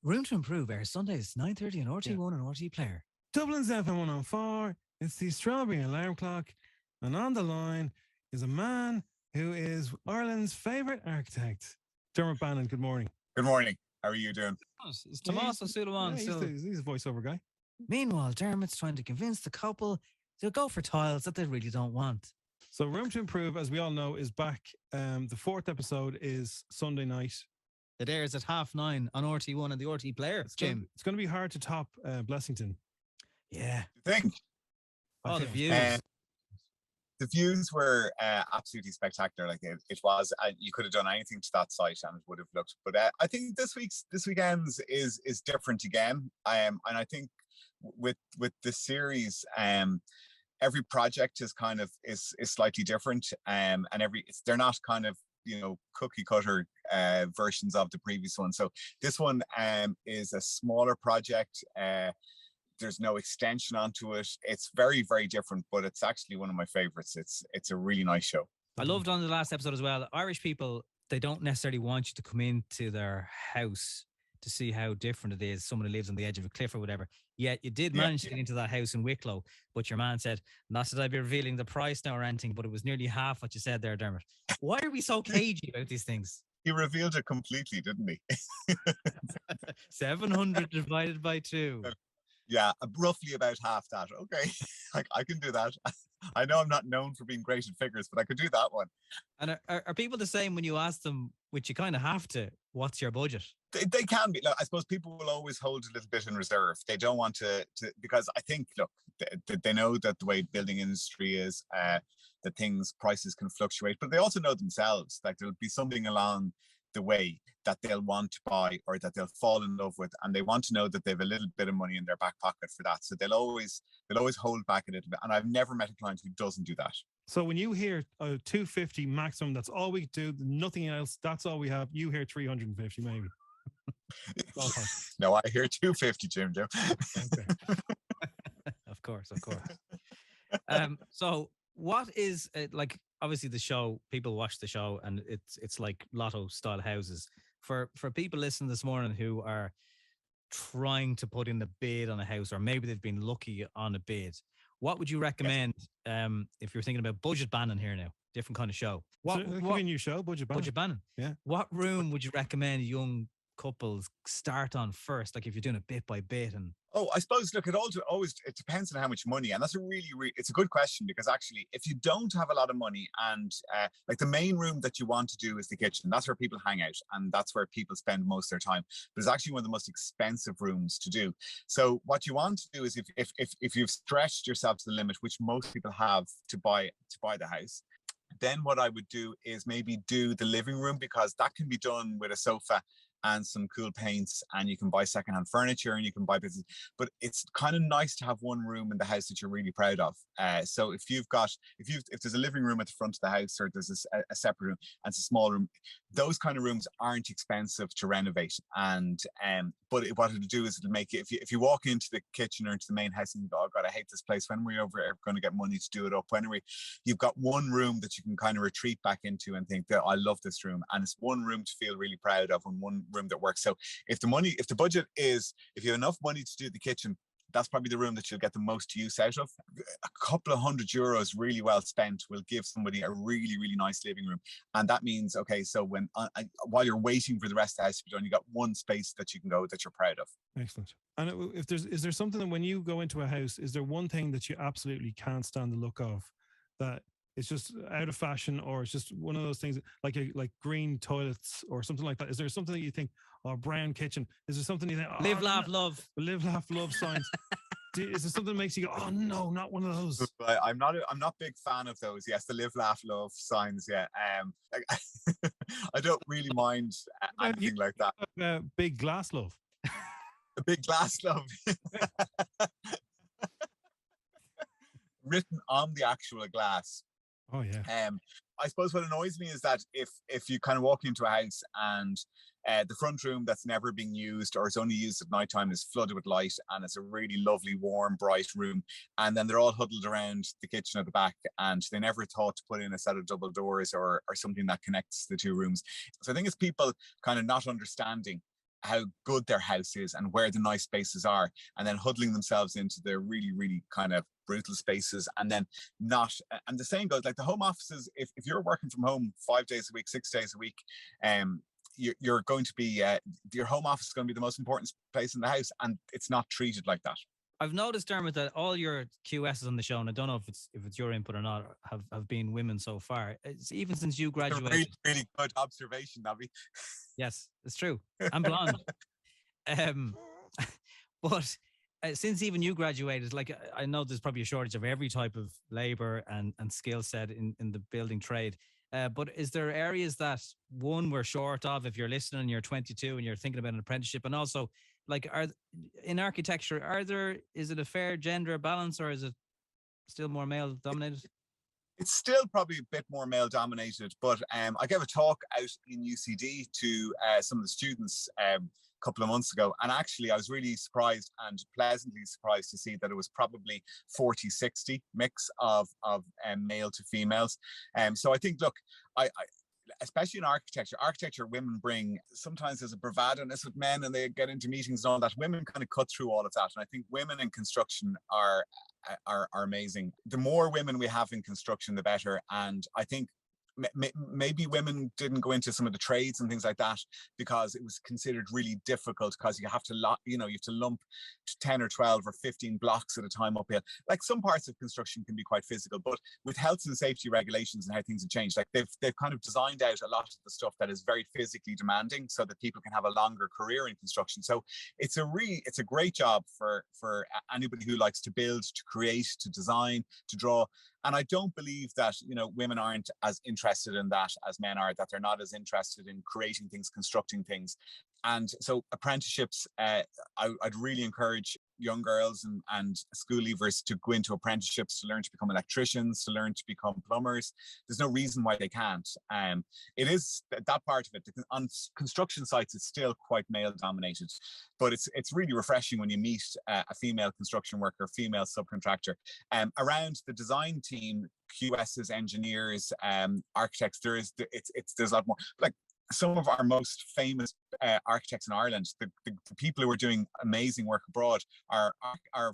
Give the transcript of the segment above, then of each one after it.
Room to Improve airs Sundays 9:30 on RTE One and RTE Player. Dublin's FM 104. It's the Strawberry Alarm Clock. And on the line is a man who is Ireland's favourite architect. Dermot Bannon, good morning. Good morning. How are you doing? It's Tommaso Sullivan. He's a voiceover guy. Meanwhile, Dermot's trying to convince the couple to go for tiles that they really don't want. So Room to Improve, as we all know, is back. The fourth episode is Sunday night. It airs at 9:30 on RTE One and the RTE Player. It's going to be hard to top Blessington. Yeah. You think? Oh, the views. The views were absolutely spectacular. Like it was, you could have done anything to that site and it would have looked. But I think this weekend's is different again. And I think with the series, every project is kind of is slightly different. And they're not kind of cookie cutter versions of the previous one. So this one is a smaller project. There's no extension onto it. It's very, very different, but it's actually one of my favorites. It's a really nice show. I loved on the last episode as well. Irish people, they don't necessarily want you to come into their house to see how different it is. Someone who lives on the edge of a cliff or whatever. Yet you did manage to get into that house in Wicklow, but your man said, not that I'd be revealing the price now or anything, but it was nearly half what you said there, Dermot. Why are we so cagey about these things? He revealed it completely, didn't he? 700 divided by 2. Yeah, roughly about half that. Okay, I can do that. I know I'm not known for being great at figures, but I could do that one. And are people the same when you ask them, which you kind of have to, what's your budget? They can be. Look, I suppose people will always hold a little bit in reserve. They don't want to because I think, look, they know that the way building industry is, that prices can fluctuate, but they also know themselves that there'll be something along the way that they'll want to buy or that they'll fall in love with, and they want to know that they have a little bit of money in their back pocket for that. So they'll always hold back a little bit. And I've never met a client who doesn't do that. So when you hear 250 maximum, that's all we do, nothing else, that's all we have. You hear 350 maybe. No, I hear 250, Jim-Jim. Okay. Of course. So what is like? Obviously, the show, people watch the show, and it's like lotto style houses. For people listening this morning who are trying to put in a bid on a house, or maybe they've been lucky on a bid, what would you recommend if you're thinking about Budget Bannon here now? Different kind of show. What a new show, Budget Bannon. Budget Bannon. Yeah. What room would you recommend young couples start on first? Like if you're doing it bit by bit and. Oh, I suppose, look, it depends on how much money. And that's it's a good question, because actually, if you don't have a lot of money and like the main room that you want to do is the kitchen, that's where people hang out and that's where people spend most of their time. But it's actually one of the most expensive rooms to do. So what you want to do is if you've stretched yourself to the limit, which most people have to buy the house, then what I would do is maybe do the living room, because that can be done with a sofa and some cool paints, and you can buy secondhand furniture and you can buy business. But it's kind of nice to have one room in the house that you're really proud of. So if there's a living room at the front of the house, or there's a separate room and it's a small room, those kind of rooms aren't expensive to renovate. And but what it'll do is it'll make it, if you walk into the kitchen or into the main house and you go, oh God, I hate this place, when are we ever going to get money to do it up? You've got one room that you can kind of retreat back into and think that I love this room, and it's one room to feel really proud of and one room that works. So if the budget is, if you have enough money to do the kitchen, that's probably the room that you'll get the most use out of. A couple of €100 really well spent will give somebody a really, really nice living room. And that means, okay, so when while you're waiting for the rest of the house to be done, you got one space that you can go that you're proud of. Excellent. And is there something that when you go into a house, is there one thing that you absolutely can't stand the look of, that it's just out of fashion, or it's just one of those things like green toilets or something like that? Is there something that you think, or brown kitchen? Is there something you think, live, laugh, love signs? Is there something that makes you go, oh no, not one of those? I'm not big fan of those. Yes, the live, laugh, love signs. Yeah, I don't really mind anything like that. Big glass love. A big glass love. Written on the actual glass. Oh yeah. I suppose what annoys me is that if you kind of walk into a house and the front room that's never being used, or it's only used at nighttime, is flooded with light, and it's a really lovely, warm, bright room, and then they're all huddled around the kitchen at the back, and they never thought to put in a set of double doors or something that connects the two rooms. So I think it's people kind of not understanding how good their house is and where the nice spaces are, and then huddling themselves into the really, really kind of brutal spaces, and then not. And the saying goes, like the home offices, if you're working from home 5 days a week, 6 days a week, you're going to be your home office is going to be the most important place in the house, and it's not treated like that. I've noticed, Dermot, that all your QSs on the show, and I don't know if it's your input or not, have been women so far. It's even since you graduated. Really, really good observation, Nobby. Yes, it's true. I'm blonde. But since even you graduated, like I know there's probably a shortage of every type of labor and skill set in the building trade. But is there areas that one we're short of if you're listening and you're 22 and you're thinking about an apprenticeship, and also like in architecture, is it a fair gender balance, or is it still more male dominated? It's still probably a bit more male dominated, but I gave a talk out in UCD to some of the students a couple of months ago, and actually I was really surprised and pleasantly surprised to see that it was probably 40-60 mix of male to females. So I think, look, I especially in architecture, women bring, sometimes there's a bravado-ness with men and they get into meetings and all that. Women kind of cut through all of that. And I think women in construction are amazing. The more women we have in construction, the better. And I think maybe women didn't go into some of the trades and things like that because it was considered really difficult, because you have to lump 10 or 12 or 15 blocks at a time uphill. Like some parts of construction can be quite physical, but with health and safety regulations and how things have changed, like they've kind of designed out a lot of the stuff that is very physically demanding so that people can have a longer career in construction. So it's a great job for anybody who likes to build, to create, to design, to draw. And I don't believe that, women aren't as interested in that as men are, that they're not as interested in creating things, constructing things. And so apprenticeships, I'd really encourage young girls and school leavers to go into apprenticeships, to learn to become electricians, to learn to become plumbers. There's no reason why they can't. It is that part of it. On construction sites, it's still quite male dominated, but it's really refreshing when you meet a female construction worker, female subcontractor. Around the design team, QSs, engineers, architects, there's a lot more. Like some of our most famous architects in Ireland, the people who are doing amazing work abroad are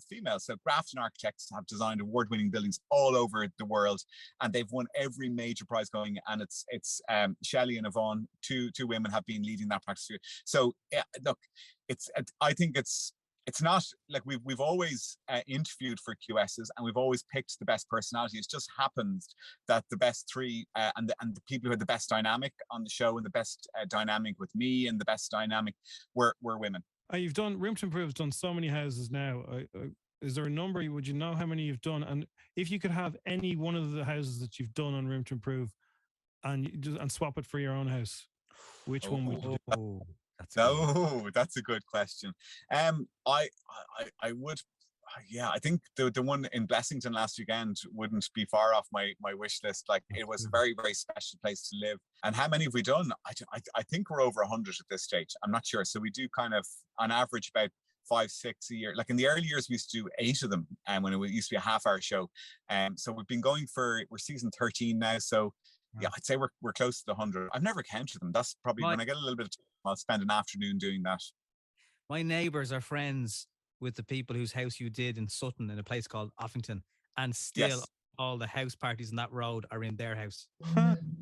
females. So Grafton architects have designed award-winning buildings all over the world, and they've won every major prize going. And it's Shelley and Yvonne, two women, have been leading that practice. So yeah, look, I think it's not like we've always interviewed for QSs and we've always picked the best personality. It just happens that the best three and the people who had the best dynamic on the show and the best dynamic with me and the best dynamic were women. You've done Room to Improve, done so many houses now. Is there a number? Would you know how many you've done? And if you could have any one of the houses that you've done on Room to Improve and swap it for your own house, which one would you do? That's a good question. I would, I think the one in Blessington last weekend wouldn't be far off my wish list. Like it was a very, very special place to live. And how many have we done? I think we're over 100 at this stage. I'm not sure. So we do kind of on average about 5, 6 a year. Like in the early years, we used to do 8 of them, and when it used to be a half-hour show. So we've been going we're season 13 now. So yeah, I'd say we're close to the 100. I've never counted them. That's probably when I get a little bit of time, I'll spend an afternoon doing that. My neighbours are friends with the people whose house you did in Sutton in a place called Offington, and still all the house parties on that road are in their house.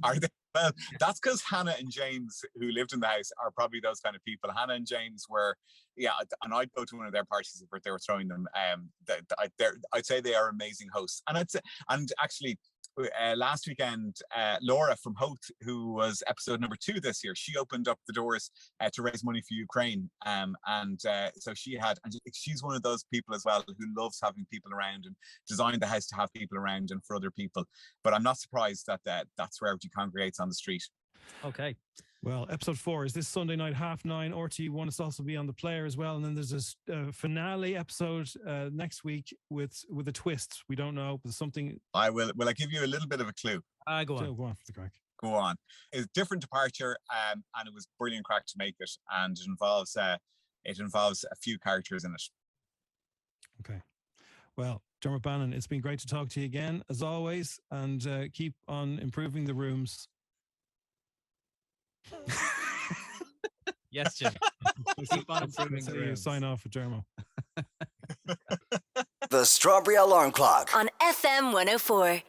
Are they? Well, that's because Hannah and James, who lived in the house, are probably those kind of people. Hannah and James were, and I'd go to one of their parties if they were throwing them. I'd say they are amazing hosts, and actually. Last weekend, Laura from Hoth, who was episode number 2 this year, she opened up the doors to raise money for Ukraine. So she's one of those people as well who loves having people around and designed the house to have people around and for other people. But I'm not surprised that that's where everybody congregates on the street. Okay. Well, episode 4 is this Sunday night, 9:30. RTE One is also be on the player as well. And then there's this finale episode next week with a twist. We don't know, but something. Will I give you a little bit of a clue? Go on for the crack. Go on. It's a different departure, and it was brilliant crack to make it. And it involves a few characters in it. Okay. Well, Dermot Bannon, it's been great to talk to you again, as always, and keep on improving the rooms. Yes, Jim. Keep on improving That's the how you rooms. sign off with Dermo. The Strawberry Alarm Clock. On FM 104.